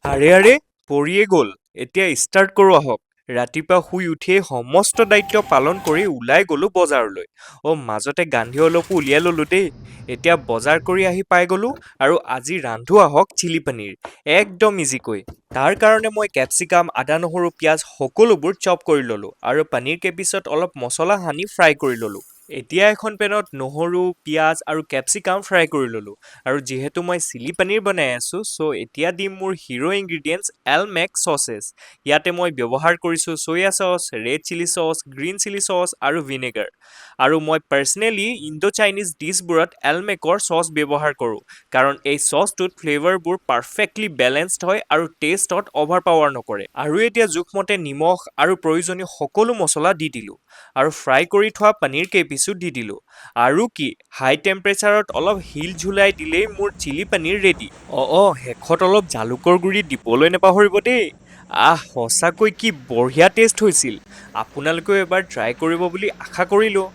আৰে আৰে পৰিয়ে গ'ল। এতিয়া ষ্টাৰ্ট কৰোঁ আহক। ৰাতিপুৱা শুই উঠিয়েই সমস্ত দায়িত্ব পালন কৰি ওলাই গ'লো বজাৰলৈ। মাজতে গান্ধী অলপো উলিয়াই ল'লো দেই। এতিয়া বজাৰ কৰি আহি পাই গ'লো আৰু আজি ৰান্ধো আহক চিলি পনীৰ। একদম ইজিকৈ। তাৰ কাৰণে মই কেপচিকাম, আদা, নহৰু, পিঁয়াজ সকলোবোৰ চপ কৰি ল'লো আৰু পনীৰ কেইপিছত অলপ মছলা সানি ফ্ৰাই কৰি ল'লো। এতিয়া এখন পেনত নহৰু, পিঁয়াজ আৰু কেপচিকাম ফ্ৰাই কৰি ল'লো। আৰু যিহেতু মই চিলি পনীৰ বনাই আছোঁ, এতিয়া দিম মোৰ হিৰ' ইনগ্ৰিডিয়েণ্টছ এলমেক্স চচেছ। ইয়াতে মই ব্যৱহাৰ কৰিছোঁ soya sauce, red chilli sauce, green chilli sauce আৰু ভিনেগাৰ। আৰু মই পাৰ্চনেলি ইণ্ডো চাইনিজ ডিছবোৰত এলমেকৰ চচ ব্যৱহাৰ কৰোঁ, কাৰণ এই চচটোত ফ্লেভাৰবোৰ পাৰফেক্টলি বেলেঞ্চড হয় আৰু টেষ্টত অভাৰ পাৱাৰ নকৰে। আৰু এতিয়া জোখমতে নিমখ আৰু প্ৰয়োজনীয় সকলো মছলা দি দিলোঁ। আৰু ফ্ৰাই কৰি থোৱা পনীৰ কেইপিছো দি দিলোঁ। আৰু কি, হাই টেম্পাৰেচাৰত অলপ হিল ঝুলাই দিলেই মোৰ চিলি পনীৰ ৰেডি। শেষত অলপ জালুকৰ গুড়ি দিবলৈ নাপাহৰিব দেই। সঁচাকৈ কি বঢ়িয়া টেষ্ট হৈছিল। আপোনালোকেও এবাৰ ট্ৰাই কৰিব বুলি আশা কৰিলোঁ।